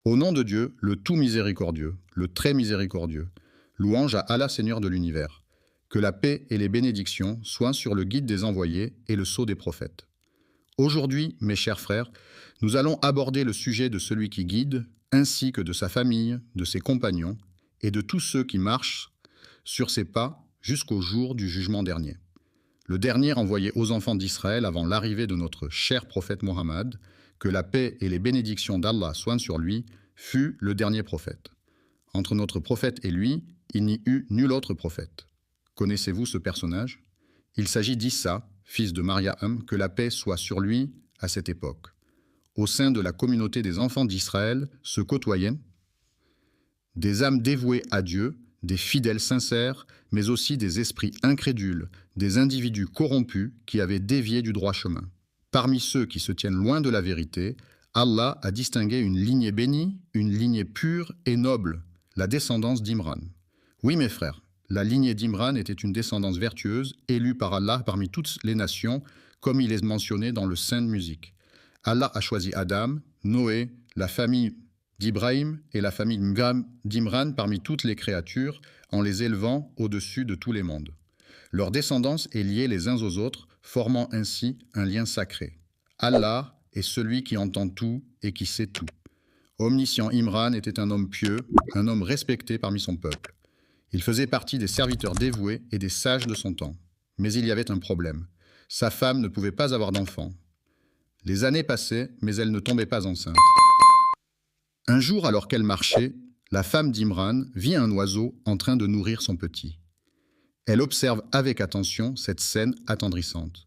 Au nom de Dieu, le tout miséricordieux, le très miséricordieux, louange à Allah Seigneur de l'univers. Que la paix et les bénédictions soient sur le guide des envoyés et le sceau des prophètes. Aujourd'hui, mes chers frères, nous allons aborder le sujet de celui qui guide, ainsi que de sa famille, de ses compagnons et de tous ceux qui marchent sur ses pas jusqu'au jour du jugement dernier. Le dernier envoyé aux enfants d'Israël avant l'arrivée de notre cher prophète Mohammed, que la paix et les bénédictions d'Allah soient sur lui, fut le dernier prophète. Entre notre prophète et lui, il n'y eut nul autre prophète. Connaissez-vous ce personnage? Il s'agit d'Issa, fils de Mariam, que la paix soit sur lui à cette époque. Au sein de la communauté des enfants d'Israël se côtoyaient des âmes dévouées à Dieu, des fidèles sincères, mais aussi des esprits incrédules, des individus corrompus qui avaient dévié du droit chemin. Parmi ceux qui se tiennent loin de la vérité, Allah a distingué une lignée bénie, une lignée pure et noble, la descendance d'Imran. Oui, mes frères, la lignée d'Imran était une descendance vertueuse, élue par Allah parmi toutes les nations, comme il est mentionné dans le Saint de musique. Allah a choisi Adam, Noé, la famille d'Ibrahim et la famille d'Imran parmi toutes les créatures, en les élevant au-dessus de tous les mondes. Leur descendance est liée les uns aux autres, formant ainsi un lien sacré. Allah est celui qui entend tout et qui sait tout. Omniscient Imran était un homme pieux, un homme respecté parmi son peuple. Il faisait partie des serviteurs dévoués et des sages de son temps. Mais il y avait un problème. Sa femme ne pouvait pas avoir d'enfant. Les années passaient, mais elle ne tombait pas enceinte. Un jour, alors qu'elle marchait, la femme d'Imran vit un oiseau en train de nourrir son petit. Elle observe avec attention cette scène attendrissante.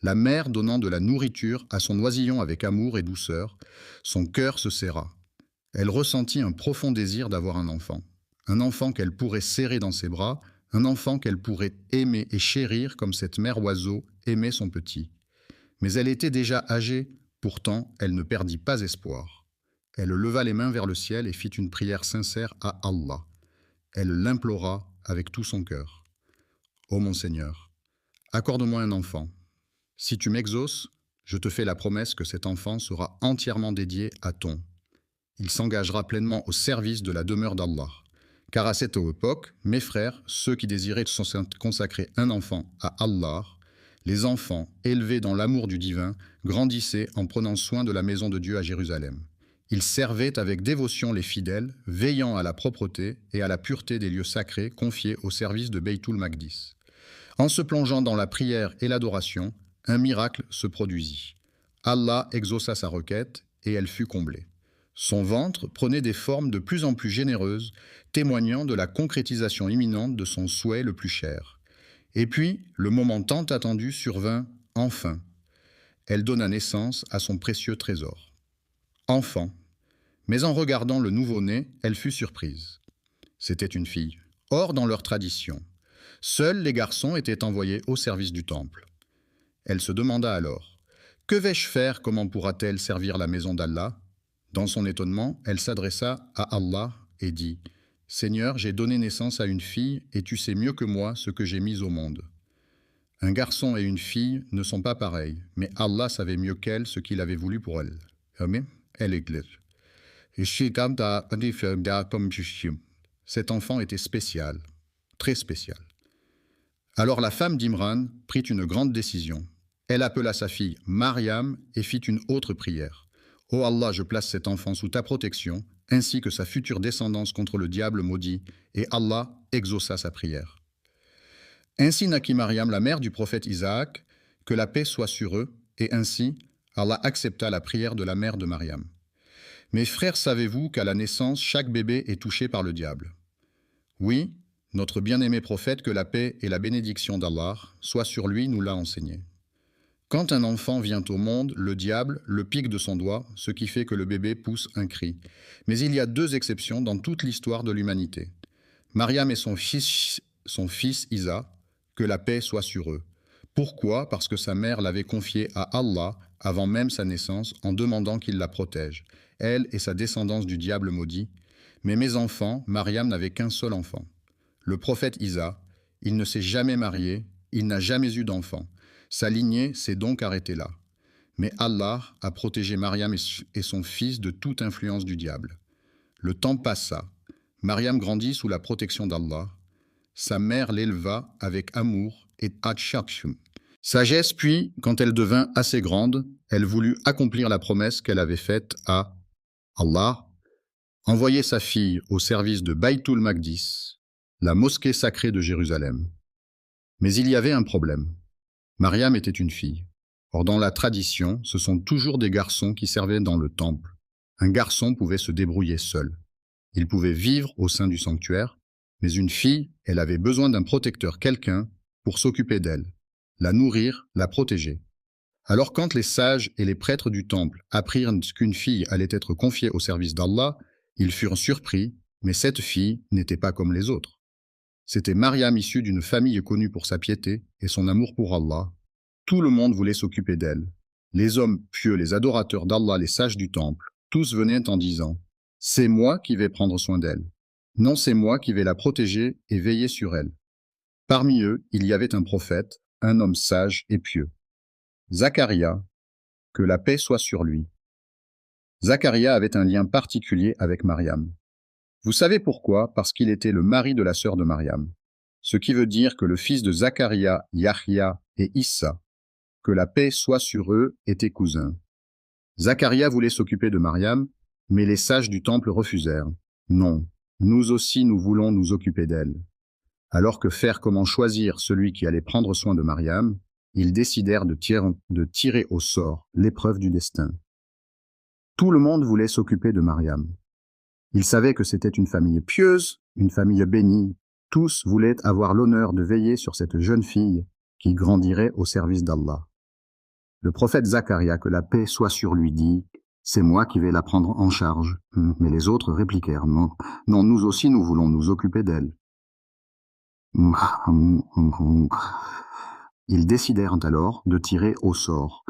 La mère donnant de la nourriture à son oisillon avec amour et douceur, son cœur se serra. Elle ressentit un profond désir d'avoir un enfant qu'elle pourrait serrer dans ses bras, un enfant qu'elle pourrait aimer et chérir comme cette mère oiseau aimait son petit. Mais elle était déjà âgée, pourtant elle ne perdit pas espoir. Elle leva les mains vers le ciel et fit une prière sincère à Allah. Elle l'implora avec tout son cœur. « Ô mon Seigneur, accorde-moi un enfant. Si tu m'exauces, je te fais la promesse que cet enfant sera entièrement dédié à ton. Il s'engagera pleinement au service de la demeure d'Allah. Car à cette époque, mes frères, ceux qui désiraient consacrer un enfant à Allah, les enfants, élevés dans l'amour du divin, grandissaient en prenant soin de la maison de Dieu à Jérusalem. Ils servaient avec dévotion les fidèles, veillant à la propreté et à la pureté des lieux sacrés confiés au service de Beytul Maqdis. En se plongeant dans la prière et l'adoration, un miracle se produisit. Allah exauça sa requête et elle fut comblée. Son ventre prenait des formes de plus en plus généreuses, témoignant de la concrétisation imminente de son souhait le plus cher. Et puis, le moment tant attendu survint enfin. Elle donna naissance à son précieux trésor. Enfant. Mais en regardant le nouveau-né, elle fut surprise. C'était une fille. Or, dans leur tradition, seuls les garçons étaient envoyés au service du temple. Elle se demanda alors, « Que vais-je faire? Comment pourra-t-elle servir la maison d'Allah ?» Dans son étonnement, elle s'adressa à Allah et dit, « Seigneur, j'ai donné naissance à une fille et tu sais mieux que moi ce que j'ai mis au monde. » Un garçon et une fille ne sont pas pareils, mais Allah savait mieux qu'elle ce qu'il avait voulu pour elle. Amen. Cet enfant était spécial, très spécial. Alors la femme d'Imran prit une grande décision. Elle appela sa fille Mariam et fit une autre prière. « Ô Allah, je place cet enfant sous ta protection, ainsi que sa future descendance contre le diable maudit. » Et Allah exauça sa prière. Ainsi naquit Mariam, la mère du prophète Isaac, que la paix soit sur eux, et ainsi Allah accepta la prière de la mère de Mariam. Mes frères, savez-vous qu'à la naissance, chaque bébé est touché par le diable? Oui, notre bien-aimé prophète, que la paix et la bénédiction d'Allah soient sur lui, nous l'a enseigné. Quand un enfant vient au monde, le diable le pique de son doigt, ce qui fait que le bébé pousse un cri. Mais il y a deux exceptions dans toute l'histoire de l'humanité. Mariam et son fils Isa, que la paix soit sur eux. Pourquoi? Parce que sa mère l'avait confiée à Allah avant même sa naissance en demandant qu'il la protège, elle et sa descendance du diable maudit. Mais mes enfants, Mariam n'avait qu'un seul enfant. Le prophète Isa, il ne s'est jamais marié, il n'a jamais eu d'enfant. Sa lignée s'est donc arrêtée là. Mais Allah a protégé Mariam et son fils de toute influence du diable. Le temps passa. Mariam grandit sous la protection d'Allah. Sa mère l'éleva avec amour et atchakshum. Sagesse, puis, quand elle devint assez grande, elle voulut accomplir la promesse qu'elle avait faite à Allah, envoyer sa fille au service de Baytul Maqdis, la mosquée sacrée de Jérusalem. Mais il y avait un problème. Mariam était une fille. Or, dans la tradition, ce sont toujours des garçons qui servaient dans le temple. Un garçon pouvait se débrouiller seul. Il pouvait vivre au sein du sanctuaire, mais une fille, elle avait besoin d'un protecteur, quelqu'un, pour s'occuper d'elle, la nourrir, la protéger. Alors quand les sages et les prêtres du temple apprirent qu'une fille allait être confiée au service d'Allah, ils furent surpris, mais cette fille n'était pas comme les autres. C'était Mariam issue d'une famille connue pour sa piété et son amour pour Allah. Tout le monde voulait s'occuper d'elle. Les hommes pieux, les adorateurs d'Allah, les sages du temple, tous venaient en disant « C'est moi qui vais prendre soin d'elle. Non, c'est moi qui vais la protéger et veiller sur elle. » Parmi eux, il y avait un prophète, un homme sage et pieux. Zacharia, que la paix soit sur lui. Zacharia avait un lien particulier avec Mariam. Vous savez pourquoi? Parce qu'il était le mari de la sœur de Mariam. Ce qui veut dire que le fils de Zacharia, Yahya et Issa, que la paix soit sur eux, étaient cousins. Zacharia voulait s'occuper de Mariam, mais les sages du temple refusèrent. Non, nous aussi nous voulons nous occuper d'elle. Alors que faire comment choisir celui qui allait prendre soin de Mariam, ils décidèrent de tirer au sort l'épreuve du destin. Tout le monde voulait s'occuper de Mariam. Ils savaient que c'était une famille pieuse, une famille bénie. Tous voulaient avoir l'honneur de veiller sur cette jeune fille qui grandirait au service d'Allah. Le prophète Zacharia, que la paix soit sur lui, dit « C'est moi qui vais la prendre en charge. » Mais les autres répliquèrent « Non, non, nous aussi nous voulons nous occuper d'elle. » Ils décidèrent alors de tirer au sort.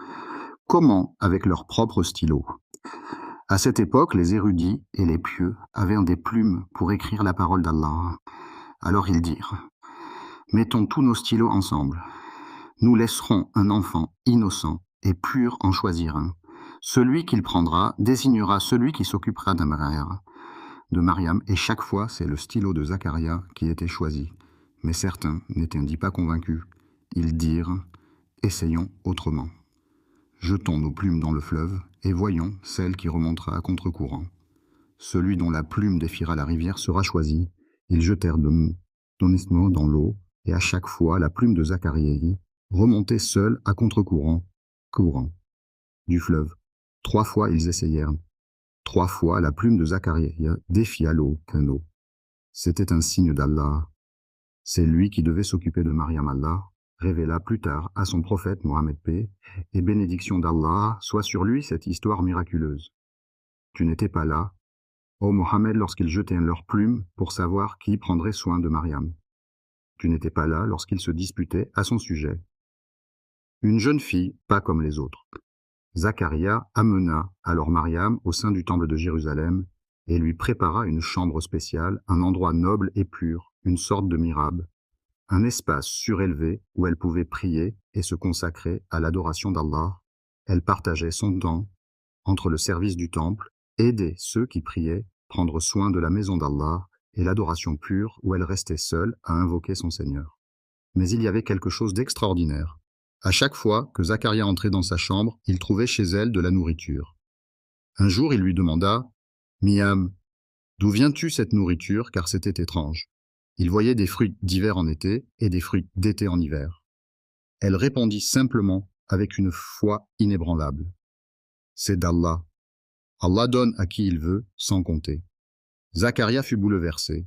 Comment? Avec leur propre stylo. À cette époque, les érudits et les pieux avaient des plumes pour écrire la parole d'Allah. Alors ils dirent « Mettons tous nos stylos ensemble. Nous laisserons un enfant innocent et pur en choisir un. Celui qu'il prendra désignera celui qui s'occupera de Mariam, et chaque fois c'est le stylo de Zacharia qui était choisi. Mais certains n'étaient pas convaincus. Ils dirent « Essayons autrement. Jetons nos plumes dans le fleuve et voyons celle qui remontera à contre-courant. Celui dont la plume défiera la rivière sera choisi. » Ils jetèrent honnêtement dans l'eau, et à chaque fois la plume de Zacharia remontait seule à contre-courant du fleuve. 3 fois ils essayèrent. 3 fois la plume de Zacharia défia l'eau. C'était un signe d'Allah. C'est lui qui devait s'occuper de Mariam. Allah révéla plus tard à son prophète Mohammed paix et bénédiction d'Allah soit sur lui cette histoire miraculeuse. Tu n'étais pas là, ô Mohammed, lorsqu'ils jetaient leurs plumes pour savoir qui prendrait soin de Mariam. Tu n'étais pas là lorsqu'ils se disputaient à son sujet. Une jeune fille, pas comme les autres. Zacharia amena alors Mariam au sein du temple de Jérusalem et lui prépara une chambre spéciale, un endroit noble et pur, une sorte de mihrab, un espace surélevé où elle pouvait prier et se consacrer à l'adoration d'Allah. Elle partageait son temps entre le service du temple, aider ceux qui priaient, prendre soin de la maison d'Allah et l'adoration pure où elle restait seule à invoquer son Seigneur. Mais il y avait quelque chose d'extraordinaire. À chaque fois que Zacharia entrait dans sa chambre, il trouvait chez elle de la nourriture. Un jour, il lui demanda « Miam, d'où viens-tu cette nourriture ?» car c'était étrange. Il voyait des fruits d'hiver en été et des fruits d'été en hiver. Elle répondit simplement avec une foi inébranlable. « C'est d'Allah. Allah donne à qui il veut, sans compter. » Zacharia fut bouleversé.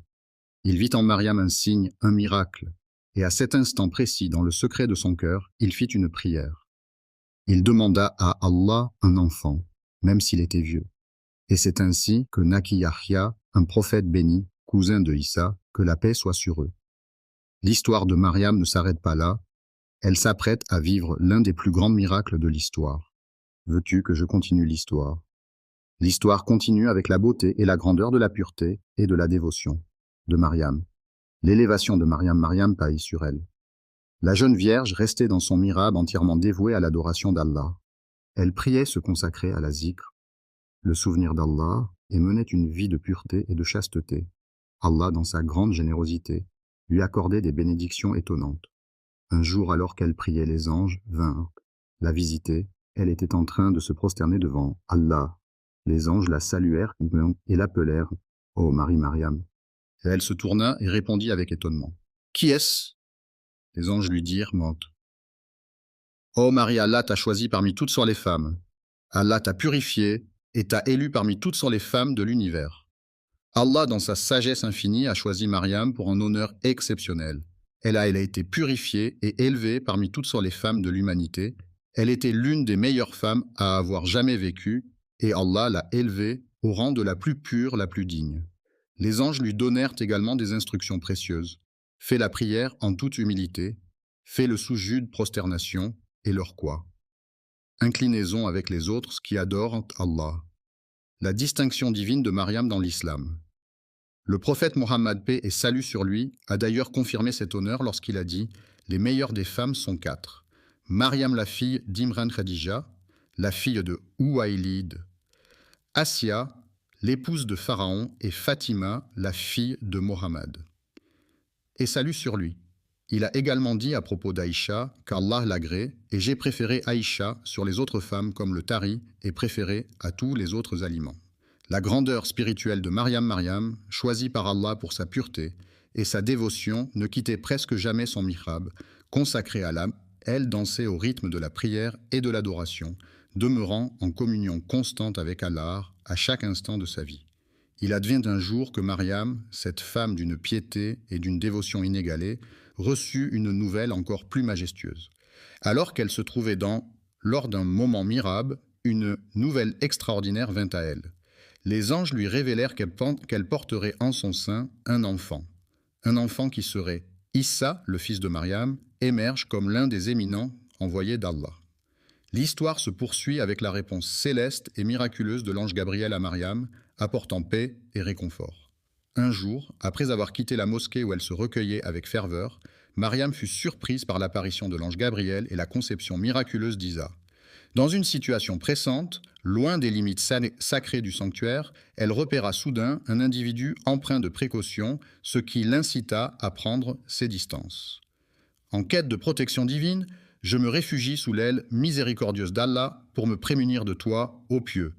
Il vit en Mariam un signe, un miracle, et à cet instant précis, dans le secret de son cœur, il fit une prière. Il demanda à Allah un enfant, même s'il était vieux. Et c'est ainsi que naquit Yahya, un prophète béni, cousin de Issa, que la paix soit sur eux. L'histoire de Mariam ne s'arrête pas là, elle s'apprête à vivre l'un des plus grands miracles de l'histoire. Veux-tu que je continue l'histoire? L'histoire continue avec la beauté et la grandeur de la pureté et de la dévotion de Mariam. L'élévation de Mariam pâlit sur elle. La jeune vierge restait dans son mihrab entièrement dévouée à l'adoration d'Allah. Elle priait se consacrer à la zikr. le souvenir d'Allah, et menait une vie de pureté et de chasteté. Allah, dans sa grande générosité, lui accordait des bénédictions étonnantes. Un jour, alors qu'elle priait, les anges vinrent la visiter. Elle était en train de se prosterner devant Allah. Les anges la saluèrent et l'appelèrent « Ô Marie Mariam ». Elle se tourna et répondit avec étonnement « Qui est-ce » Les anges lui dirent « Ô Marie, Allah t'a choisie parmi toutes sortes les femmes. Allah t'a purifiée et t'a élue parmi toutes sortes les femmes de l'univers. Allah, dans sa sagesse infinie, a choisi Mariam pour un honneur exceptionnel. Elle a été purifiée et élevée parmi toutes sortes les femmes de l'humanité. Elle était l'une des meilleures femmes à avoir jamais vécu, et Allah l'a élevée au rang de la plus pure, la plus digne. Les anges lui donnèrent également des instructions précieuses. Fais la prière en toute humilité, fais le sujud prosternation, et leur quoi. Inclinaison avec les autres qui adorent Allah. La distinction divine de Mariam dans l'islam. Le prophète Mohammed, paix et salut sur lui, a d'ailleurs confirmé cet honneur lorsqu'il a dit « Les meilleures des femmes sont 4. Mariam, la fille d'Imran Khadija, la fille de Ouaylid, Assia, l'épouse de Pharaon, et Fatima, la fille de Mohammed. Et salut sur lui. Il a également dit à propos d'Aïcha qu'Allah l'agrée, et j'ai préféré Aïcha sur les autres femmes comme le tari est préféré à tous les autres aliments. La grandeur spirituelle de Mariam, choisie par Allah pour sa pureté, et sa dévotion ne quittait presque jamais son mihrab, consacré à l'âme, elle dansait au rythme de la prière et de l'adoration, demeurant en communion constante avec Allah à chaque instant de sa vie. Il advint un jour que Mariam, cette femme d'une piété et d'une dévotion inégalée, reçut une nouvelle encore plus majestueuse. Alors qu'elle se trouvait lors d'un moment mirable, une nouvelle extraordinaire vint à elle. Les anges lui révélèrent qu'elle porterait en son sein un enfant qui serait Issa, le fils de Mariam, émerge comme l'un des éminents envoyés d'Allah. L'histoire se poursuit avec la réponse céleste et miraculeuse de l'ange Gabriel à Mariam, apportant paix et réconfort. Un jour, après avoir quitté la mosquée où elle se recueillait avec ferveur, Mariam fut surprise par l'apparition de l'ange Gabriel et la conception miraculeuse d'Isa. Dans une situation pressante, loin des limites sacrées du sanctuaire, elle repéra soudain un individu empreint de précaution, ce qui l'incita à prendre ses distances. En quête de protection divine, je me réfugie sous l'aile miséricordieuse d'Allah pour me prémunir de toi, ô pieux.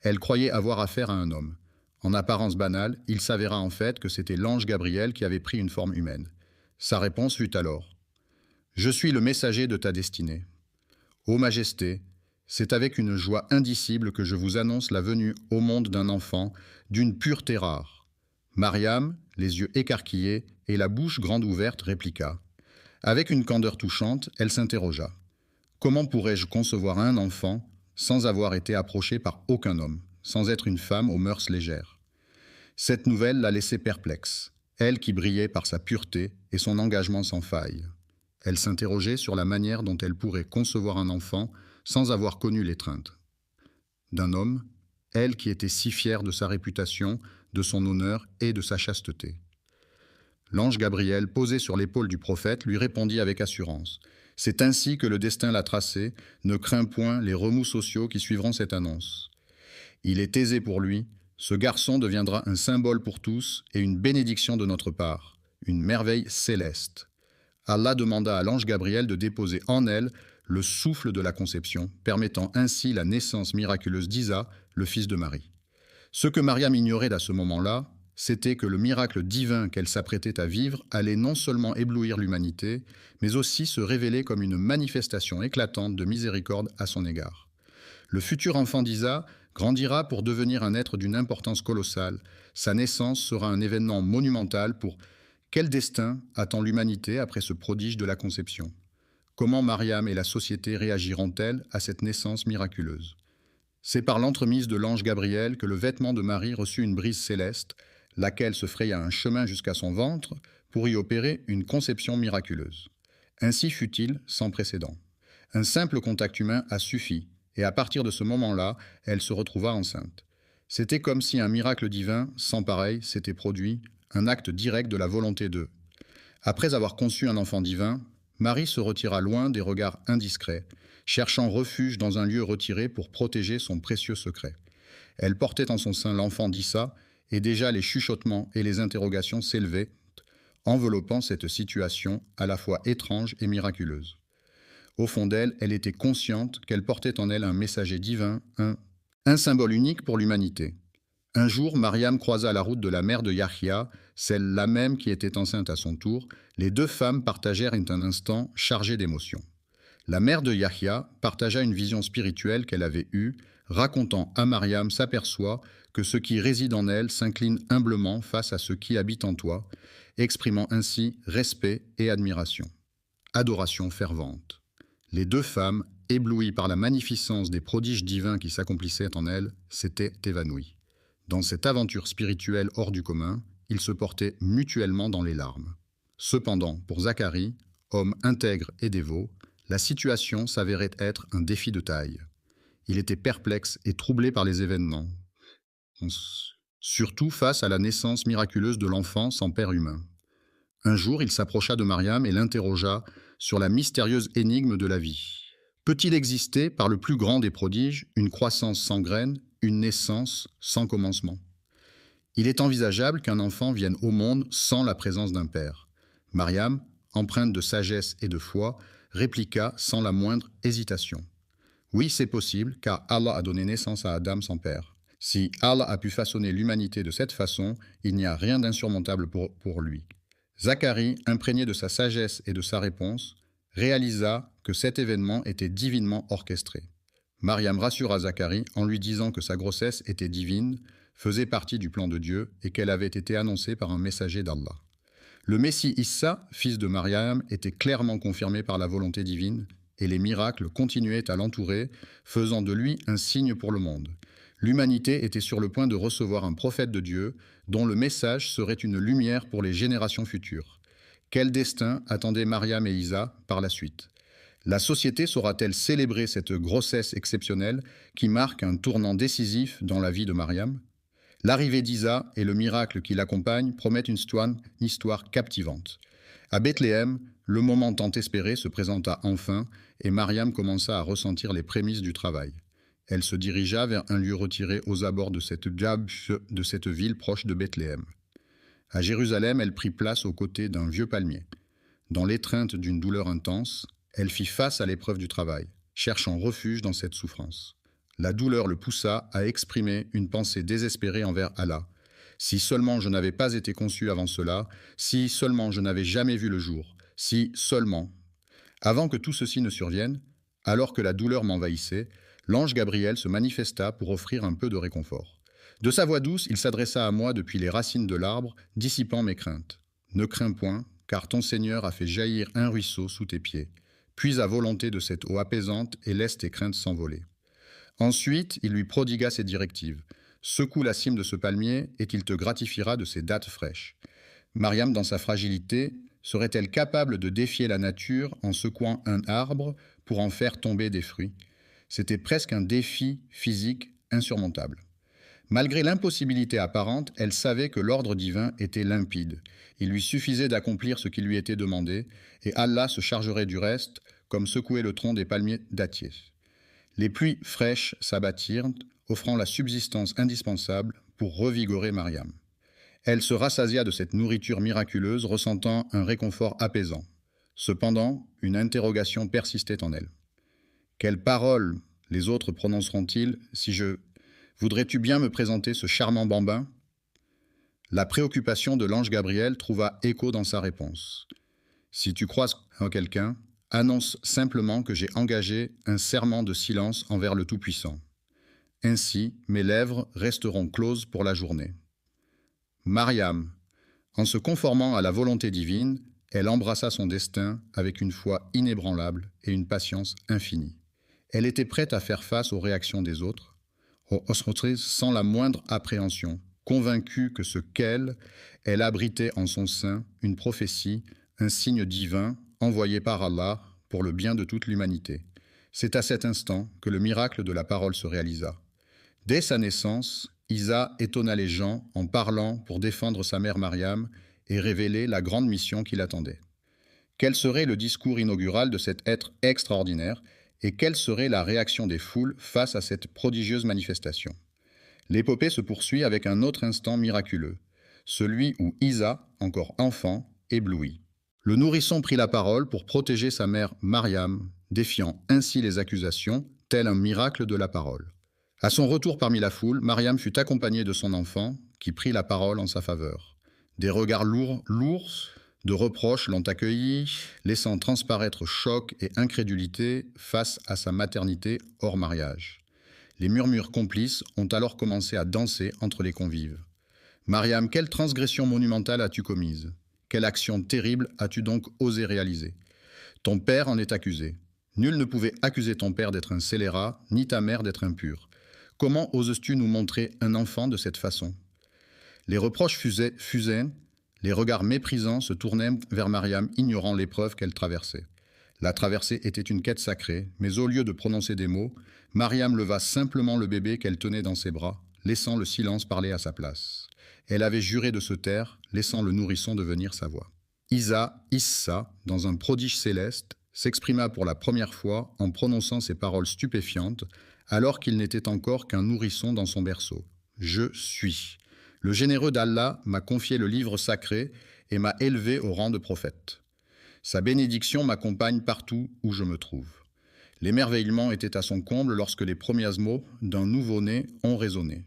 Elle croyait avoir affaire à un homme. En apparence banale, il s'avéra en fait que c'était l'ange Gabriel qui avait pris une forme humaine. Sa réponse fut alors « Je suis le messager de ta destinée. Ô Majesté, c'est avec une joie indicible que je vous annonce la venue au monde d'un enfant d'une pureté rare. » Mariam, les yeux écarquillés et la bouche grande ouverte, répliqua. Avec une candeur touchante, elle s'interrogea. « Comment pourrais-je concevoir un enfant sans avoir été approchée par aucun homme, sans être une femme aux mœurs légères ?» Cette nouvelle la laissait perplexe, elle qui brillait par sa pureté et son engagement sans faille. Elle s'interrogeait sur la manière dont elle pourrait concevoir un enfant sans avoir connu l'étreinte d'un homme, elle qui était si fière de sa réputation, de son honneur et de sa chasteté. L'ange Gabriel, posé sur l'épaule du prophète, lui répondit avec assurance. « C'est ainsi que le destin l'a tracé, ne crains point les remous sociaux qui suivront cette annonce. Il est aisé pour lui, ce garçon deviendra un symbole pour tous et une bénédiction de notre part, une merveille céleste. » Allah demanda à l'ange Gabriel de déposer en elle le souffle de la conception, permettant ainsi la naissance miraculeuse d'Isa, le fils de Marie. Ce que Mariam ignorait à ce moment-là, c'était que le miracle divin qu'elle s'apprêtait à vivre allait non seulement éblouir l'humanité, mais aussi se révéler comme une manifestation éclatante de miséricorde à son égard. Le futur enfant d'Isa grandira pour devenir un être d'une importance colossale. Sa naissance sera un événement monumental pour... Quel destin attend l'humanité après ce prodige de la conception? Comment Mariam et la société réagiront-elles à cette naissance miraculeuse? C'est par l'entremise de l'ange Gabriel que le vêtement de Marie reçut une brise céleste, laquelle se fraya un chemin jusqu'à son ventre pour y opérer une conception miraculeuse. Ainsi fut-il sans précédent. Un simple contact humain a suffi, et à partir de ce moment-là, elle se retrouva enceinte. C'était comme si un miracle divin, sans pareil, s'était produit, un acte direct de la volonté d'eux. Après avoir conçu un enfant divin, Marie se retira loin des regards indiscrets, cherchant refuge dans un lieu retiré pour protéger son précieux secret. Elle portait en son sein l'enfant d'Issa, et déjà les chuchotements et les interrogations s'élevaient, enveloppant cette situation à la fois étrange et miraculeuse. Au fond d'elle, elle était consciente qu'elle portait en elle un messager divin, un symbole unique pour l'humanité. Un jour, Mariam croisa la route de la mère de Yahya, celle-là même qui était enceinte à son tour. Les deux femmes partagèrent un instant chargé d'émotions. La mère de Yahya partagea une vision spirituelle qu'elle avait eue, racontant à Mariam s'aperçoit que ce qui réside en elle s'incline humblement face à ce qui habite en toi, exprimant ainsi respect et admiration. Adoration fervente. Les deux femmes, éblouies par la magnificence des prodiges divins qui s'accomplissaient en elles, s'étaient évanouies. Dans cette aventure spirituelle hors du commun, ils se portaient mutuellement dans les larmes. Cependant, pour Zacharie, homme intègre et dévot, la situation s'avérait être un défi de taille. Il était perplexe et troublé par les événements, surtout face à la naissance miraculeuse de l'enfant sans père humain. Un jour, il s'approcha de Mariam et l'interrogea sur la mystérieuse énigme de la vie. Peut-il exister, par le plus grand des prodiges, une croissance sans graine, une naissance sans commencement? Il est envisageable qu'un enfant vienne au monde sans la présence d'un père. Mariam, empreinte de sagesse et de foi, répliqua sans la moindre hésitation. Oui, c'est possible, car Allah a donné naissance à Adam sans père. Si Allah a pu façonner l'humanité de cette façon, il n'y a rien d'insurmontable pour lui. Zacharie, imprégné de sa sagesse et de sa réponse, réalisa que cet événement était divinement orchestré. Mariam rassura Zacharie en lui disant que sa grossesse était divine, faisait partie du plan de Dieu et qu'elle avait été annoncée par un messager d'Allah. Le Messie Issa, fils de Mariam, était clairement confirmé par la volonté divine et les miracles continuaient à l'entourer, faisant de lui un signe pour le monde. L'humanité était sur le point de recevoir un prophète de Dieu dont le message serait une lumière pour les générations futures. Quel destin attendaient Mariam et Isa par la suite? La société saura-t-elle célébrer cette grossesse exceptionnelle qui marque un tournant décisif dans la vie de Mariam? L'arrivée d'Isa et le miracle qui l'accompagne promettent une histoire captivante. À Bethléem, le moment tant espéré se présenta enfin et Mariam commença à ressentir les prémices du travail. Elle se dirigea vers un lieu retiré aux abords de cette ville proche de Bethléem. À Jérusalem, elle prit place aux côtés d'un vieux palmier. Dans l'étreinte d'une douleur intense, elle fit face à l'épreuve du travail, cherchant refuge dans cette souffrance. La douleur le poussa à exprimer une pensée désespérée envers Allah. Si seulement je n'avais pas été conçu avant cela, si seulement je n'avais jamais vu le jour, si seulement. Avant que tout ceci ne survienne, alors que la douleur m'envahissait, l'ange Gabriel se manifesta pour offrir un peu de réconfort. De sa voix douce, il s'adressa à moi depuis les racines de l'arbre, dissipant mes craintes. Ne crains point, car ton Seigneur a fait jaillir un ruisseau sous tes pieds. Puis à volonté de cette eau apaisante et laisse tes craintes s'envoler. Ensuite, il lui prodigua ses directives. Secoue la cime de ce palmier et il te gratifiera de ses dattes fraîches. Mariam, dans sa fragilité, serait-elle capable de défier la nature en secouant un arbre pour en faire tomber des fruits? C'était presque un défi physique insurmontable. Malgré l'impossibilité apparente, elle savait que l'ordre divin était limpide. Il lui suffisait d'accomplir ce qui lui était demandé, et Allah se chargerait du reste, comme secouer le tronc des palmiers dattiers. Les pluies fraîches s'abattirent, offrant la subsistance indispensable pour revigorer Mariam. Elle se rassasia de cette nourriture miraculeuse, ressentant un réconfort apaisant. Cependant, une interrogation persistait en elle. Quelles paroles les autres prononceront-ils si je... Voudrais-tu bien me présenter ce charmant bambin? La préoccupation de l'ange Gabriel trouva écho dans sa réponse. Si tu croises en quelqu'un, annonce simplement que j'ai engagé un serment de silence envers le Tout-Puissant. Ainsi, mes lèvres resteront closes pour la journée. Mariam, en se conformant à la volonté divine, elle embrassa son destin avec une foi inébranlable et une patience infinie. Elle était prête à faire face aux réactions des autres, sans la moindre appréhension, convaincue que ce qu'elle abritait en son sein une prophétie, un signe divin envoyé par Allah pour le bien de toute l'humanité. C'est à cet instant que le miracle de la parole se réalisa. Dès sa naissance, Isa étonna les gens en parlant pour défendre sa mère Mariam et révéler la grande mission qui l'attendait. Quel serait le discours inaugural de cet être extraordinaire et quelle serait la réaction des foules face à cette prodigieuse manifestation? L'épopée se poursuit avec un autre instant miraculeux, celui où Isa, encore enfant, éblouit. Le nourrisson prit la parole pour protéger sa mère Mariam, défiant ainsi les accusations, tel un miracle de la parole. À son retour parmi la foule, Mariam fut accompagnée de son enfant, qui prit la parole en sa faveur. Des regards lourds de reproches l'ont accueilli, laissant transparaître choc et incrédulité face à sa maternité hors mariage. Les murmures complices ont alors commencé à danser entre les convives. « Mariam, quelle transgression monumentale as-tu commise? Quelle action terrible as-tu donc osé réaliser? Ton père en est accusé. Nul ne pouvait accuser ton père d'être un scélérat, ni ta mère d'être impure. Comment oses-tu nous montrer un enfant de cette façon ?» Les reproches fusaient, les regards méprisants se tournaient vers Mariam, ignorant l'épreuve qu'elle traversait. La traversée était une quête sacrée, mais au lieu de prononcer des mots, Mariam leva simplement le bébé qu'elle tenait dans ses bras, laissant le silence parler à sa place. Elle avait juré de se taire, laissant le nourrisson devenir sa voix. Issa, dans un prodige céleste, s'exprima pour la première fois en prononçant ces paroles stupéfiantes, alors qu'il n'était encore qu'un nourrisson dans son berceau. « Je suis. Le généreux d'Allah m'a confié le livre sacré et m'a élevé au rang de prophète. Sa bénédiction m'accompagne partout où je me trouve. » L'émerveillement était à son comble lorsque les premiers mots d'un nouveau-né ont résonné.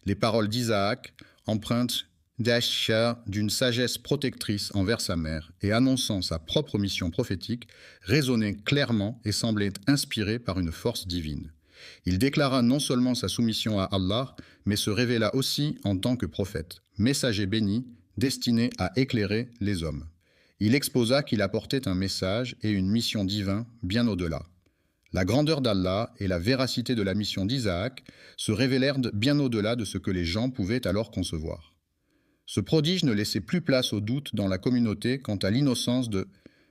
Les paroles d'Isaac, empreintes d'une sagesse protectrice envers sa mère et annonçant sa propre mission prophétique, résonnaient clairement et semblaient inspirées par une force divine. Il déclara non seulement sa soumission à Allah, mais se révéla aussi en tant que prophète, messager béni, destiné à éclairer les hommes. Il exposa qu'il apportait un message et une mission divine bien au-delà. La grandeur d'Allah et la véracité de la mission d'Isaac se révélèrent bien au-delà de ce que les gens pouvaient alors concevoir. Ce prodige ne laissait plus place au doute dans la communauté quant à l'innocence de...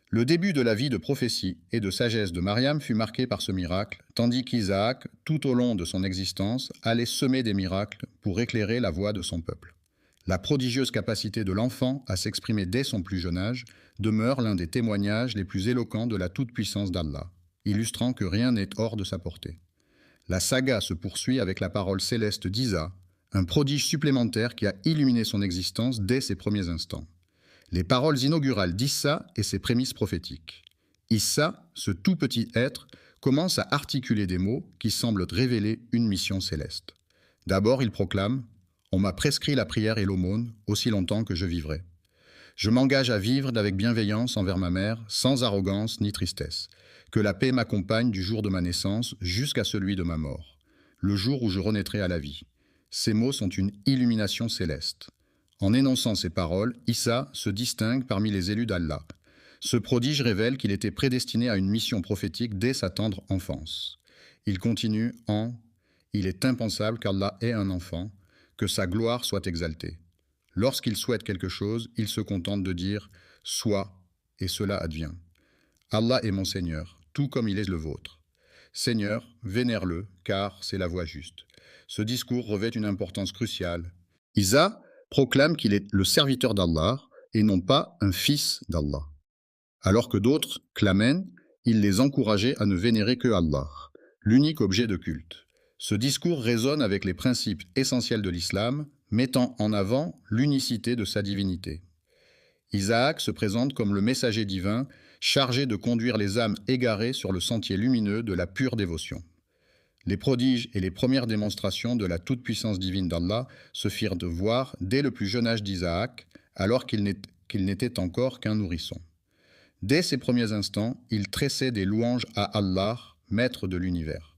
Le début de la vie de prophétie et de sagesse de Mariam fut marqué par ce miracle, tandis qu'Isaac, tout au long de son existence, allait semer des miracles pour éclairer la voie de son peuple. La prodigieuse capacité de l'enfant à s'exprimer dès son plus jeune âge demeure l'un des témoignages les plus éloquents de la toute-puissance d'Allah, illustrant que rien n'est hors de sa portée. La saga se poursuit avec la parole céleste d'Isa, un prodige supplémentaire qui a illuminé son existence dès ses premiers instants. Les paroles inaugurales d'Issa et ses prémices prophétiques. Issa, ce tout petit être, commence à articuler des mots qui semblent révéler une mission céleste. D'abord, il proclame « On m'a prescrit la prière et l'aumône aussi longtemps que je vivrai. Je m'engage à vivre avec bienveillance envers ma mère, sans arrogance ni tristesse. Que la paix m'accompagne du jour de ma naissance jusqu'à celui de ma mort, le jour où je renaîtrai à la vie. » Ces mots sont une illumination céleste. En énonçant ces paroles, Issa se distingue parmi les élus d'Allah. Ce prodige révèle qu'il était prédestiné à une mission prophétique dès sa tendre enfance. Il continue en « Il est impensable qu'Allah ait un enfant, que sa gloire soit exaltée. Lorsqu'il souhaite quelque chose, il se contente de dire « Soit » et cela advient. Allah est mon Seigneur, tout comme il est le vôtre. Seigneur, vénère-le, car c'est la voie juste. » Ce discours revêt une importance cruciale. Isa proclame qu'il est le serviteur d'Allah et non pas un fils d'Allah. Alors que d'autres clamaient, il les encourageait à ne vénérer que Allah, l'unique objet de culte. Ce discours résonne avec les principes essentiels de l'islam, mettant en avant l'unicité de sa divinité. Isaac se présente comme le messager divin, chargé de conduire les âmes égarées sur le sentier lumineux de la pure dévotion. Les prodiges et les premières démonstrations de la toute-puissance divine d'Allah se firent de voir dès le plus jeune âge d'Isaac, alors qu'il n'était encore qu'un nourrisson. Dès ses premiers instants, il tressait des louanges à Allah, maître de l'univers.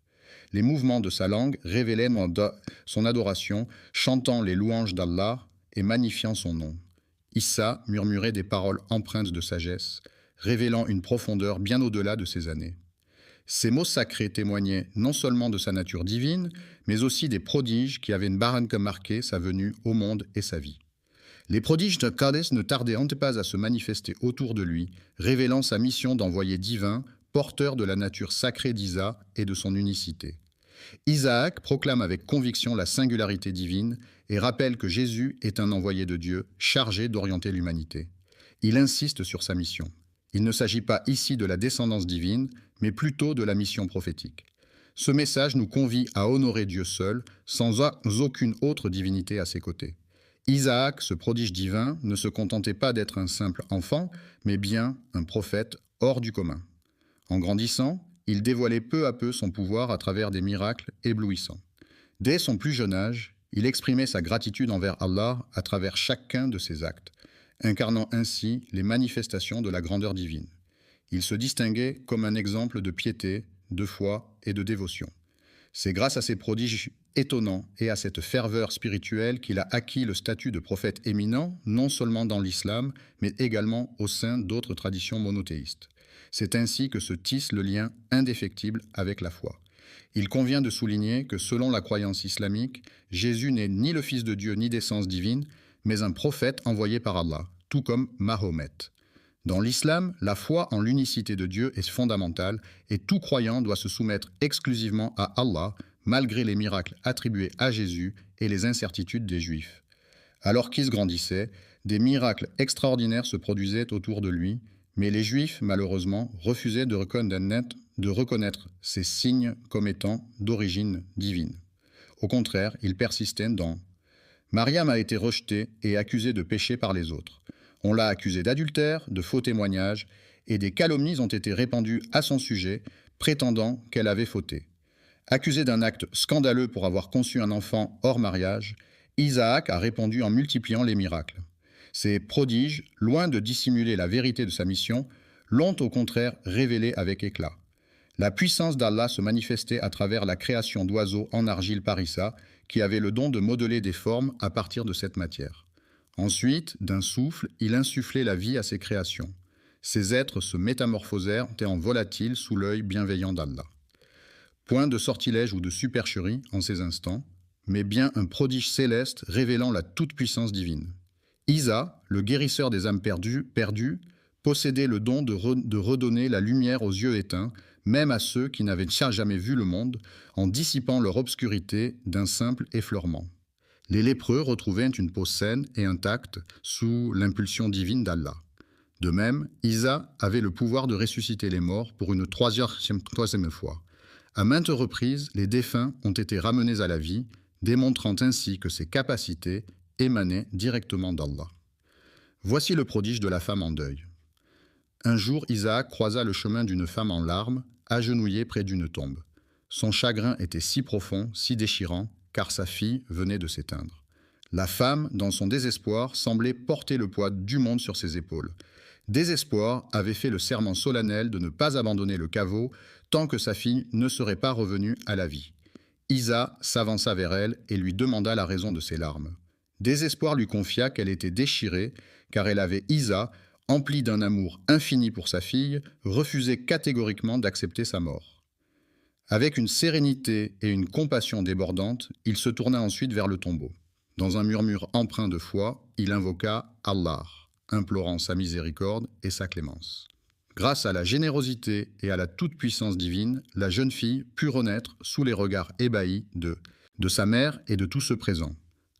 Les mouvements de sa langue révélaient son adoration, chantant les louanges d'Allah et magnifiant son nom. Issa murmurait des paroles empreintes de sagesse, révélant une profondeur bien au-delà de ses années. Ces mots sacrés témoignaient non seulement de sa nature divine, mais aussi des prodiges qui avaient marqué sa venue au monde et sa vie. Les prodiges de Qadès ne tardaient pas à se manifester autour de lui, révélant sa mission d'envoyé divin, porteur de la nature sacrée d'Isa et de son unicité. Isaac proclame avec conviction la singularité divine et rappelle que Jésus est un envoyé de Dieu chargé d'orienter l'humanité. Il insiste sur sa mission. Il ne s'agit pas ici de la descendance divine, mais plutôt de la mission prophétique. Ce message nous convie à honorer Dieu seul, sans aucune autre divinité à ses côtés. Isaac, ce prodige divin, ne se contentait pas d'être un simple enfant, mais bien un prophète hors du commun. En grandissant, il dévoilait peu à peu son pouvoir à travers des miracles éblouissants. Dès son plus jeune âge, il exprimait sa gratitude envers Allah à travers chacun de ses actes, incarnant ainsi les manifestations de la grandeur divine. Il se distinguait comme un exemple de piété, de foi et de dévotion. C'est grâce à ces prodiges étonnants et à cette ferveur spirituelle qu'il a acquis le statut de prophète éminent, non seulement dans l'islam, mais également au sein d'autres traditions monothéistes. C'est ainsi que se tisse le lien indéfectible avec la foi. Il convient de souligner que selon la croyance islamique, Jésus n'est ni le Fils de Dieu ni d'essence divine, mais un prophète envoyé par Allah, tout comme Mahomet. Dans l'islam, la foi en l'unicité de Dieu est fondamentale et tout croyant doit se soumettre exclusivement à Allah, malgré les miracles attribués à Jésus et les incertitudes des Juifs. Alors qu'Is grandissait, des miracles extraordinaires se produisaient autour de lui, mais les Juifs, malheureusement, refusaient de reconnaître ces signes comme étant d'origine divine. Au contraire, ils persistaient dans « Mariam a été rejetée et accusée de péché par les autres. On l'a accusée d'adultère, de faux témoignages, et des calomnies ont été répandues à son sujet, prétendant qu'elle avait fauté. Accusée d'un acte scandaleux pour avoir conçu un enfant hors mariage, Isaac a répondu en multipliant les miracles. Ces prodiges, loin de dissimuler la vérité de sa mission, l'ont au contraire révélée avec éclat. La puissance d'Allah se manifestait à travers la création d'oiseaux en argile par Issa, qui avaient le don de modeler des formes à partir de cette matière. Ensuite, d'un souffle, il insufflait la vie à ses créations. Ces êtres se métamorphosèrent en volatiles sous l'œil bienveillant d'Allah. Point de sortilège ou de supercherie en ces instants, mais bien un prodige céleste révélant la toute-puissance divine. Isa, le guérisseur des âmes perdues, possédait le don de redonner la lumière aux yeux éteints, même à ceux qui n'avaient jamais vu le monde, en dissipant leur obscurité d'un simple effleurement. Les lépreux retrouvaient une peau saine et intacte sous l'impulsion divine d'Allah. De même, Isa avait le pouvoir de ressusciter les morts pour une troisième fois. À maintes reprises, les défunts ont été ramenés à la vie, démontrant ainsi que ces capacités émanaient directement d'Allah. Voici le prodige de la femme en deuil. Un jour, Isaac croisa le chemin d'une femme en larmes, agenouillée près d'une tombe. Son chagrin était si profond, si déchirant, car sa fille venait de s'éteindre. La femme, dans son désespoir, semblait porter le poids du monde sur ses épaules. Désespoir avait fait le serment solennel de ne pas abandonner le caveau tant que sa fille ne serait pas revenue à la vie. Isa s'avança vers elle et lui demanda la raison de ses larmes. Désespoir lui confia qu'elle était déchirée car elle avait Isa, emplie d'un amour infini pour sa fille, refusé catégoriquement d'accepter sa mort. Avec une sérénité et une compassion débordantes, il se tourna ensuite vers le tombeau. Dans un murmure empreint de foi, il invoqua Allah, implorant sa miséricorde et sa clémence. Grâce à la générosité et à la toute-puissance divine, la jeune fille put renaître sous les regards ébahis de sa mère et de tous ceux présents.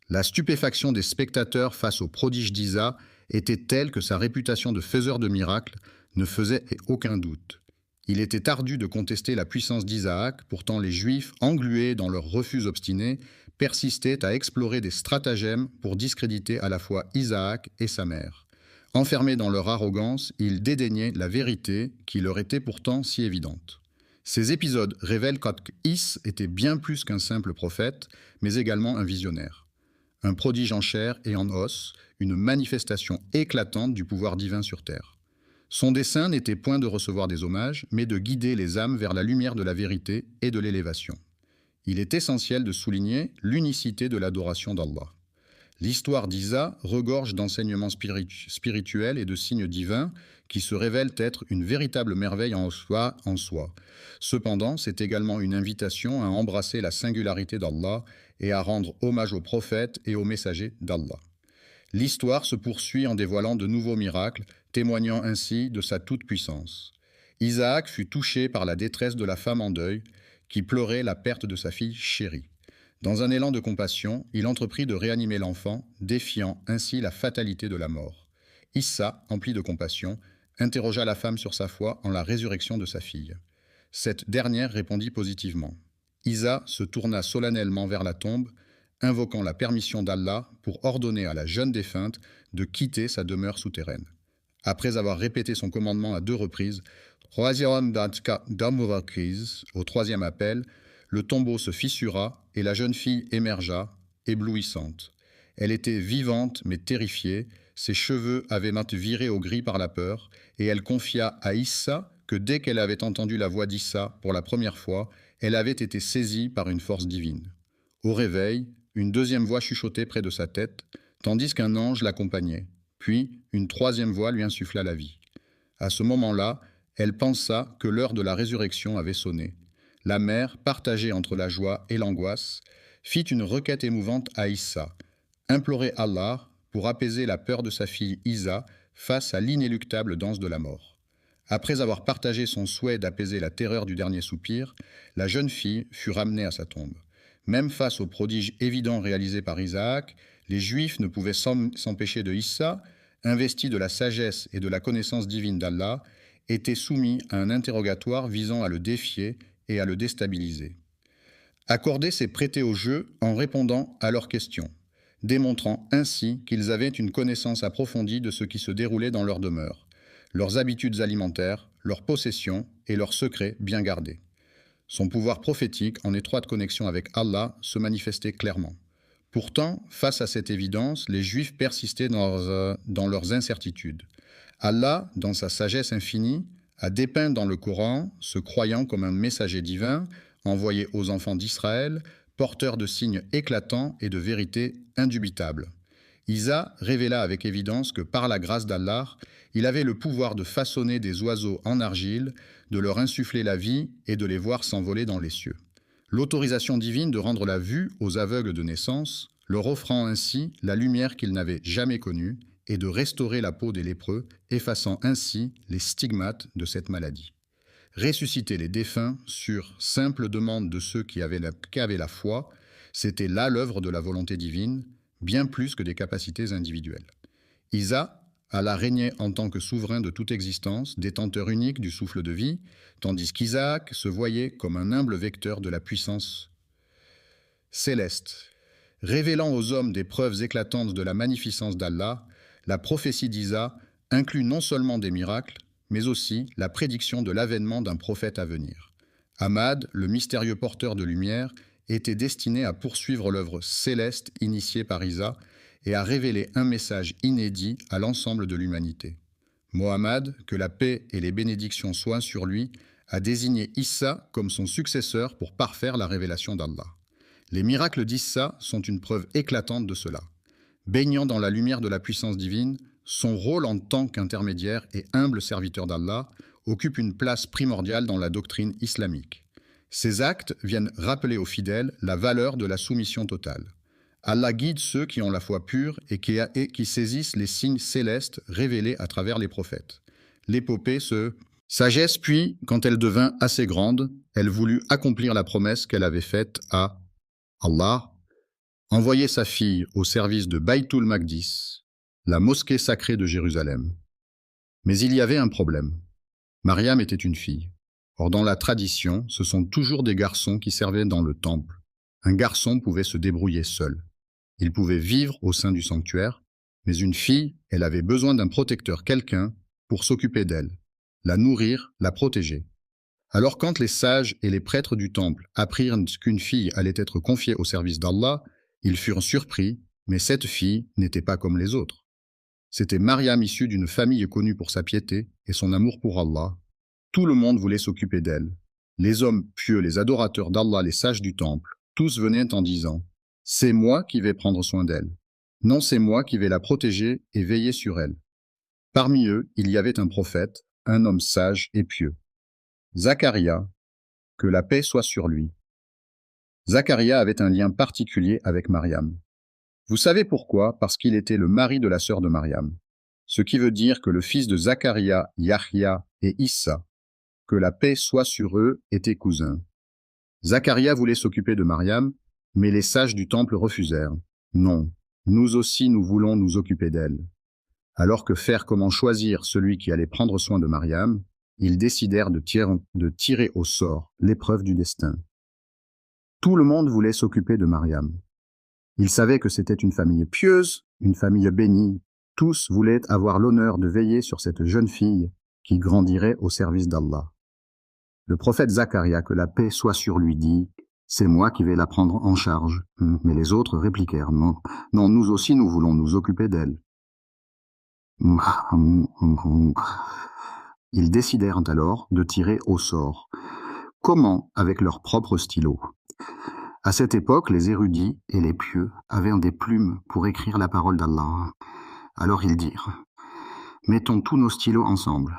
La stupéfaction des spectateurs face au prodige d'Isa était telle que sa réputation de faiseur de miracles ne faisait aucun doute. Il était ardu de contester la puissance d'Isaac, pourtant les Juifs, englués dans leur refus obstiné, persistaient à explorer des stratagèmes pour discréditer à la fois Isaac et sa mère. Enfermés dans leur arrogance, ils dédaignaient la vérité qui leur était pourtant si évidente. Ces épisodes révèlent qu'Is était bien plus qu'un simple prophète, mais également un visionnaire. Un prodige en chair et en os, une manifestation éclatante du pouvoir divin sur terre. Son dessein n'était point de recevoir des hommages, mais de guider les âmes vers la lumière de la vérité et de l'élévation. Il est essentiel de souligner l'unicité de l'adoration d'Allah. L'histoire d'Isa regorge d'enseignements spirituels et de signes divins qui se révèlent être une véritable merveille en soi. Cependant, c'est également une invitation à embrasser la singularité d'Allah et à rendre hommage aux prophètes et aux messagers d'Allah. L'histoire se poursuit en dévoilant de nouveaux miracles, témoignant ainsi de sa toute-puissance. Isaac fut touché par la détresse de la femme en deuil, qui pleurait la perte de sa fille chérie. Dans un élan de compassion, il entreprit de réanimer l'enfant, défiant ainsi la fatalité de la mort. Issa, empli de compassion, interrogea la femme sur sa foi en la résurrection de sa fille. Cette dernière répondit positivement. Isa se tourna solennellement vers la tombe, invoquant la permission d'Allah pour ordonner à la jeune défunte de quitter sa demeure souterraine. Après avoir répété son commandement à 2 reprises, au troisième appel, le tombeau se fissura et la jeune fille émergea, éblouissante. Elle était vivante mais terrifiée, ses cheveux avaient maintenant viré au gris par la peur, et elle confia à Issa que dès qu'elle avait entendu la voix d'Issa pour la première fois, elle avait été saisie par une force divine. Au réveil, une deuxième voix chuchotait près de sa tête, tandis qu'un ange l'accompagnait. Puis, une troisième voix lui insuffla la vie. À ce moment-là, elle pensa que l'heure de la résurrection avait sonné. La mère, partagée entre la joie et l'angoisse, fit une requête émouvante à Issa, implorer Allah pour apaiser la peur de sa fille Isa face à l'inéluctable danse de la mort. Après avoir partagé son souhait d'apaiser la terreur du dernier soupir, la jeune fille fut ramenée à sa tombe. Même face au prodige évident réalisé par Isaac, les Juifs ne pouvaient s'empêcher de Issa, investi de la sagesse et de la connaissance divine d'Allah, était soumis à un interrogatoire visant à le défier et à le déstabiliser. Accorder s'est prêté au jeu en répondant à leurs questions, démontrant ainsi qu'ils avaient une connaissance approfondie de ce qui se déroulait dans leur demeure, leurs habitudes alimentaires, leurs possessions et leurs secrets bien gardés. Son pouvoir prophétique, en étroite connexion avec Allah, se manifestait clairement. Pourtant, face à cette évidence, les Juifs persistaient dans leurs incertitudes. Allah, dans sa sagesse infinie, a dépeint dans le Coran ce croyant comme un messager divin envoyé aux enfants d'Israël, porteur de signes éclatants et de vérités indubitables. Isa révéla avec évidence que par la grâce d'Allah, il avait le pouvoir de façonner des oiseaux en argile, de leur insuffler la vie et de les voir s'envoler dans les cieux. L'autorisation divine de rendre la vue aux aveugles de naissance, leur offrant ainsi la lumière qu'ils n'avaient jamais connue, et de restaurer la peau des lépreux, effaçant ainsi les stigmates de cette maladie. Ressusciter les défunts sur simple demande de ceux qui avaient la foi, c'était là l'œuvre de la volonté divine, bien plus que des capacités individuelles. Isa, Allah régnait en tant que souverain de toute existence, détenteur unique du souffle de vie, tandis qu'Isaac se voyait comme un humble vecteur de la puissance céleste. Révélant aux hommes des preuves éclatantes de la magnificence d'Allah, la prophétie d'Isa inclut non seulement des miracles, mais aussi la prédiction de l'avènement d'un prophète à venir. Ahmad, le mystérieux porteur de lumière, était destiné à poursuivre l'œuvre céleste initiée par Isa et à révéler un message inédit à l'ensemble de l'humanité. Mohammed, que la paix et les bénédictions soient sur lui, a désigné Issa comme son successeur pour parfaire la révélation d'Allah. Les miracles d'Issa sont une preuve éclatante de cela. Baignant dans la lumière de la puissance divine, son rôle en tant qu'intermédiaire et humble serviteur d'Allah occupe une place primordiale dans la doctrine islamique. Ces actes viennent rappeler aux fidèles la valeur de la soumission totale. Allah guide ceux qui ont la foi pure et qui saisissent les signes célestes révélés à travers les prophètes. L'épopée se sagesse, puis, quand elle devint assez grande, elle voulut accomplir la promesse qu'elle avait faite à Allah, envoyer sa fille au service de Baytul Maqdis, la mosquée sacrée de Jérusalem. Mais il y avait un problème. Mariam était une fille. Or, dans la tradition, ce sont toujours des garçons qui servaient dans le temple. Un garçon pouvait se débrouiller seul. Il pouvait vivre au sein du sanctuaire, mais une fille, elle avait besoin d'un protecteur, quelqu'un, pour s'occuper d'elle, la nourrir, la protéger. Alors quand les sages et les prêtres du temple apprirent qu'une fille allait être confiée au service d'Allah, ils furent surpris, mais cette fille n'était pas comme les autres. C'était Mariam issue d'une famille connue pour sa piété et son amour pour Allah. Tout le monde voulait s'occuper d'elle. Les hommes pieux, les adorateurs d'Allah, les sages du temple, tous venaient en disant « C'est moi qui vais prendre soin d'elle. Non, c'est moi qui vais la protéger et veiller sur elle. » Parmi eux, il y avait un prophète, un homme sage et pieux. Zacharia, que la paix soit sur lui. Zacharia avait un lien particulier avec Mariam. Vous savez pourquoi? Parce qu'il était le mari de la sœur de Mariam. Ce qui veut dire que le fils de Zacharia, Yahya et Issa, que la paix soit sur eux, étaient cousins. Zacharia voulait s'occuper de Mariam, mais les sages du temple refusèrent. Non, nous aussi nous voulons nous occuper d'elle. Alors que faire comment choisir celui qui allait prendre soin de Mariam, ils décidèrent de tirer au sort l'épreuve du destin. Tout le monde voulait s'occuper de Mariam. Ils savaient que c'était une famille pieuse, une famille bénie. Tous voulaient avoir l'honneur de veiller sur cette jeune fille qui grandirait au service d'Allah. Le prophète Zacharia, que la paix soit sur lui, dit « C'est moi qui vais la prendre en charge. » Mais les autres répliquèrent « Non, non, nous aussi nous voulons nous occuper d'elle. » Ils décidèrent alors de tirer au sort. Comment? Avec leurs propres stylos. À cette époque, les érudits et les pieux avaient des plumes pour écrire la parole d'Allah. Alors ils dirent « Mettons tous nos stylos ensemble.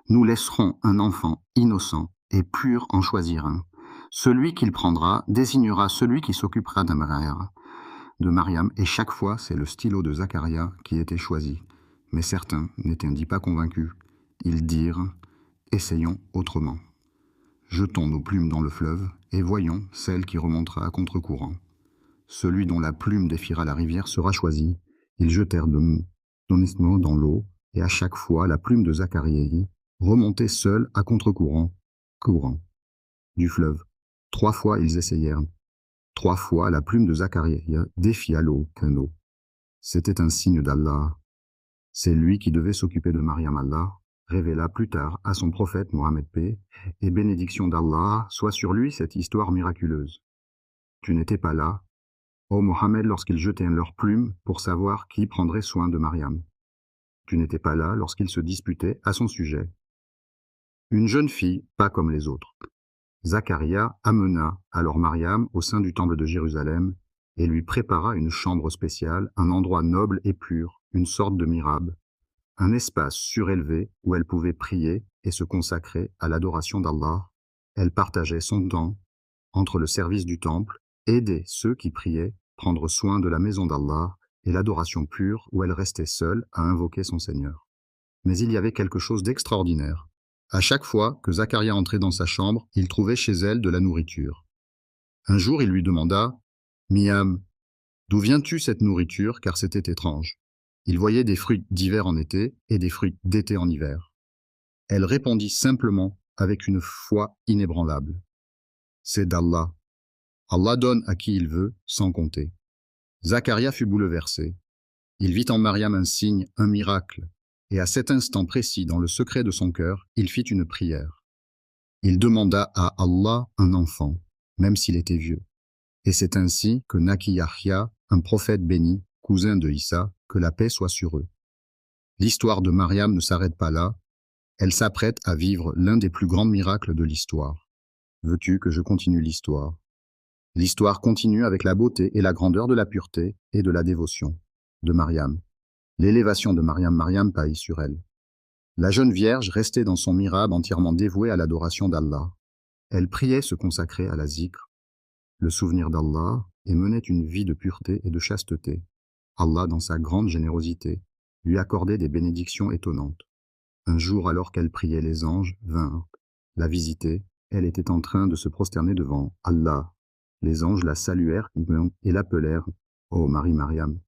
Nous laisserons un enfant innocent et pur en choisir un. Celui qu'il prendra désignera celui qui s'occupera de Mariam, et chaque fois, c'est le stylo de Zacharia qui était choisi. Mais certains n'étaient pas convaincus. Ils dirent « Essayons autrement. Jetons nos plumes dans le fleuve et voyons celle qui remontera à contre-courant. Celui dont la plume défiera la rivière sera choisi. » Ils jetèrent honnêtement dans l'eau, et à chaque fois, la plume de Zacharia remontait seule à contre-courant du fleuve. 3 fois, ils essayèrent. 3 fois, la plume de Zacharia défia l'eau qu'un eau. C'était un signe d'Allah. C'est lui qui devait s'occuper de Mariam. Allah révéla plus tard à son prophète Mohammed paix et bénédiction d'Allah soit sur lui cette histoire miraculeuse. Tu n'étais pas là, ô Mohammed, lorsqu'ils jetaient leurs plumes pour savoir qui prendrait soin de Mariam. Tu n'étais pas là lorsqu'ils se disputaient à son sujet. Une jeune fille, pas comme les autres. Zacharia amena alors Mariam au sein du temple de Jérusalem et lui prépara une chambre spéciale, un endroit noble et pur, une sorte de mihrab, un espace surélevé où elle pouvait prier et se consacrer à l'adoration d'Allah. Elle partageait son temps entre le service du temple, aider ceux qui priaient, prendre soin de la maison d'Allah et l'adoration pure où elle restait seule à invoquer son Seigneur. Mais il y avait quelque chose d'extraordinaire. À chaque fois que Zacharia entrait dans sa chambre, il trouvait chez elle de la nourriture. Un jour, il lui demanda « Miam, d'où viens-tu cette nourriture ?» car c'était étrange. Il voyait des fruits d'hiver en été et des fruits d'été en hiver. Elle répondit simplement avec une foi inébranlable. « C'est d'Allah. Allah donne à qui il veut, sans compter. » Zacharia fut bouleversé. Il vit en Mariam un signe, un miracle. Et à cet instant précis, dans le secret de son cœur, il fit une prière. Il demanda à Allah un enfant, même s'il était vieux. Et c'est ainsi que naquit Yahya, un prophète béni, cousin de Issa, que la paix soit sur eux. L'histoire de Mariam ne s'arrête pas là, elle s'apprête à vivre l'un des plus grands miracles de l'histoire. Veux-tu que je continue l'histoire? L'histoire continue avec la beauté et la grandeur de la pureté et de la dévotion de Mariam. L'élévation de Mariam paille sur elle. La jeune vierge restait dans son mihrab entièrement dévouée à l'adoration d'Allah. Elle priait se consacrer à la zikr, le souvenir d'Allah, et menait une vie de pureté et de chasteté. Allah, dans sa grande générosité, lui accordait des bénédictions étonnantes. Un jour, alors qu'elle priait, les anges vinrent la visiter. Elle était en train de se prosterner devant Allah. Les anges la saluèrent et l'appelèrent « Ô Marie Mariam ».